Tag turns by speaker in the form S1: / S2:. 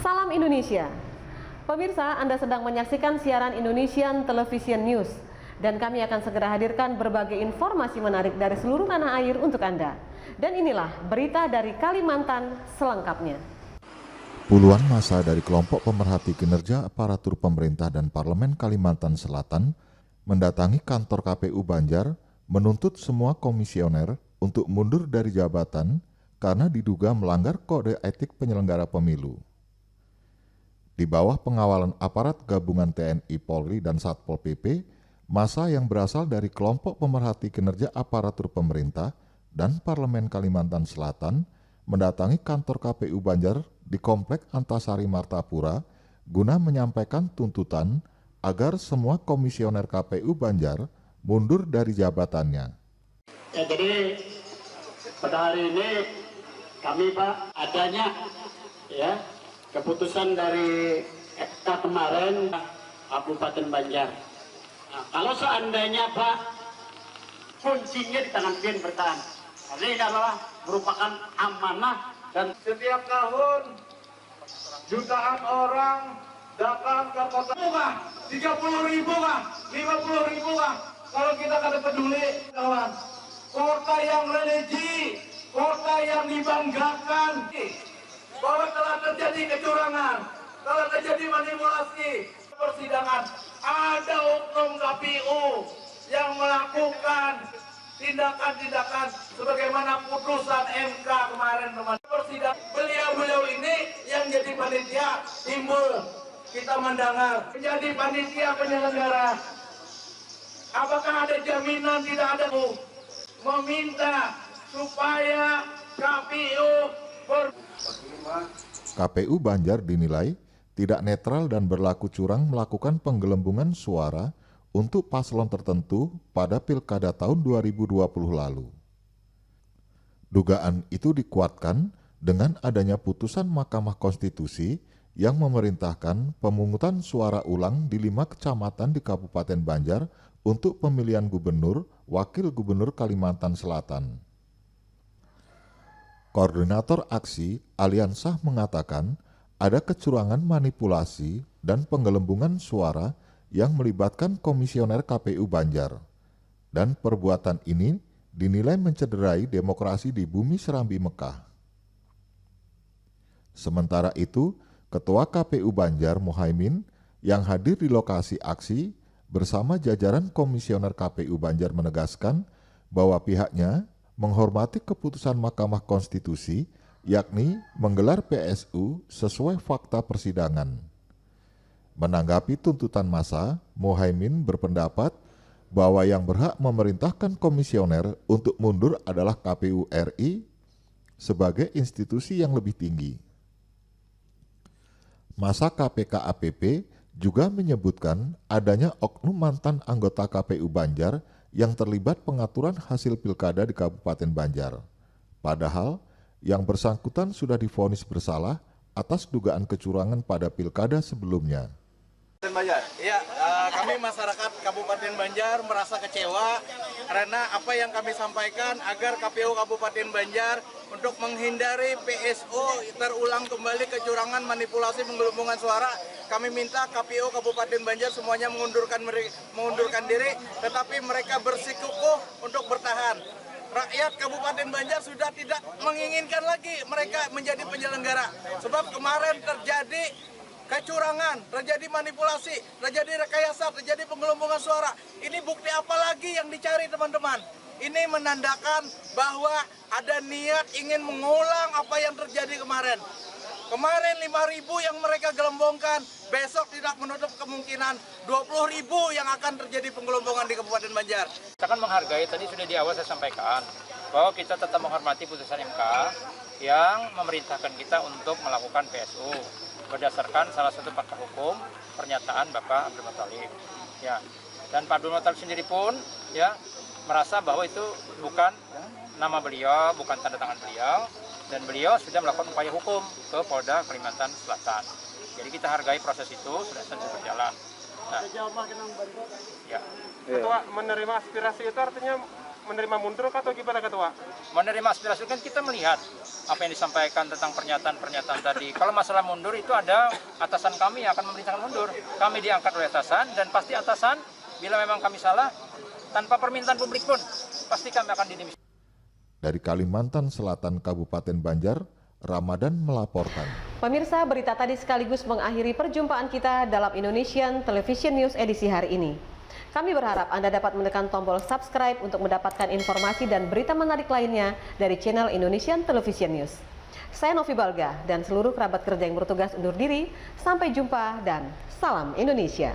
S1: Salam Indonesia. Pemirsa, Anda sedang menyaksikan siaran Indonesian Television News dan kami akan segera hadirkan berbagai informasi menarik dari seluruh tanah air untuk Anda. Dan inilah berita dari Kalimantan selengkapnya.
S2: Puluhan massa dari kelompok pemerhati kinerja aparatur pemerintah dan Parlemen Kalimantan Selatan mendatangi kantor KPU Banjar menuntut semua komisioner untuk mundur dari jabatan karena diduga melanggar kode etik penyelenggara pemilu. Di bawah pengawalan aparat gabungan TNI, Polri, dan Satpol PP, massa yang berasal dari kelompok pemerhati kinerja aparatur pemerintah dan Parlemen Kalimantan Selatan mendatangi kantor KPU Banjar di Komplek Antasari Martapura guna menyampaikan tuntutan agar semua komisioner KPU Banjar mundur dari jabatannya.
S3: Ya, jadi pada hari ini kami Pak adanya keputusan dari FK kemarin Kabupaten Banjar. Nah, kalau seandainya Pak kuncinya di tangan BIN bertahan, ini adalah merupakan amanah dan
S4: setiap tahun jutaan orang datang ke kota. 30.000 kah? 50.000 kah? Kalau kita kada peduli, kawan. Kota yang religi, kota yang dibanggakan. Bahwa telah terjadi kecurangan, telah terjadi manipulasi persidangan. Ada oknum KPU yang melakukan tindakan-tindakan sebagaimana putusan MK kemarin teman persidangan. Beliau ini yang jadi panitia timbul kita mendengar menjadi panitia penyelenggara. Apakah ada jaminan tidak ada meminta supaya KPU
S2: KPU Banjar dinilai tidak netral dan berlaku curang melakukan penggelembungan suara untuk paslon tertentu pada Pilkada tahun 2020 lalu. Dugaan itu dikuatkan dengan adanya putusan Mahkamah Konstitusi yang memerintahkan pemungutan suara ulang di 5 kecamatan di Kabupaten Banjar untuk pemilihan gubernur, wakil gubernur Kalimantan Selatan. Koordinator aksi Aliansah mengatakan ada kecurangan manipulasi dan penggelembungan suara yang melibatkan komisioner KPU Banjar. Dan perbuatan ini dinilai mencederai demokrasi di bumi Serambi Mekah. Sementara itu, Ketua KPU Banjar Muhaimin yang hadir di lokasi aksi bersama jajaran komisioner KPU Banjar menegaskan bahwa pihaknya menghormati keputusan Mahkamah Konstitusi, yakni menggelar PSU sesuai fakta persidangan. Menanggapi tuntutan massa, Muhaimin berpendapat bahwa yang berhak memerintahkan komisioner untuk mundur adalah KPU RI sebagai institusi yang lebih tinggi. Massa KPK APP juga menyebutkan adanya oknum mantan anggota KPU Banjar yang terlibat pengaturan hasil pilkada di Kabupaten Banjar. Padahal yang bersangkutan sudah divonis bersalah atas dugaan kecurangan pada pilkada sebelumnya.
S5: Ya, kami masyarakat Kabupaten Banjar merasa kecewa karena apa yang kami sampaikan agar KPU Kabupaten Banjar untuk menghindari PSO terulang kembali kecurangan manipulasi penggelembungan suara. Kami minta KPU Kabupaten Banjar semuanya mengundurkan diri, tetapi mereka bersikukuh untuk bertahan. Rakyat Kabupaten Banjar sudah tidak menginginkan lagi mereka menjadi penyelenggara, sebab kemarin terjadi kecurangan, terjadi manipulasi, terjadi rekayasa, terjadi penggelembungan suara. Ini bukti apa lagi yang dicari teman-teman? Ini menandakan bahwa ada niat ingin mengulang apa yang terjadi kemarin. Kemarin 5.000 yang mereka gelembungkan, besok tidak menutup kemungkinan 20.000 yang akan terjadi penggelembungan di Kabupaten Banjar.
S6: Kita kan menghargai, tadi sudah di awal saya sampaikan, bahwa kita tetap menghormati putusan MK yang memerintahkan kita untuk melakukan PSU berdasarkan salah satu pakar hukum pernyataan Bapak Abdul Muthalib. Ya. Dan Pak Abdul Muthalib sendiri pun ya merasa bahwa itu bukan nama beliau, bukan tanda tangan beliau, dan beliau sudah melakukan upaya hukum ke Polda Kalimantan Selatan. Jadi kita hargai proses itu, sudah berjalan. Nah, ya.
S7: Ketua menerima aspirasi itu artinya menerima mundur atau gimana Ketua?
S6: Menerima aspirasi kan kita melihat apa yang disampaikan tentang pernyataan-pernyataan tadi. Kalau masalah mundur itu ada atasan kami yang akan memerintahkan mundur. Kami diangkat oleh atasan dan pasti atasan bila memang kami salah tanpa permintaan publik pun pasti kami akan didimisi.
S2: Dari Kalimantan Selatan Kabupaten Banjar, Ramadan melaporkan.
S1: Pemirsa, berita tadi sekaligus mengakhiri perjumpaan kita dalam Indonesian Television News edisi hari ini. Kami berharap Anda dapat menekan tombol subscribe untuk mendapatkan informasi dan berita menarik lainnya dari channel Indonesian Television News. Saya Novi Balga dan seluruh kerabat kerja yang bertugas undur diri. Sampai jumpa dan salam Indonesia.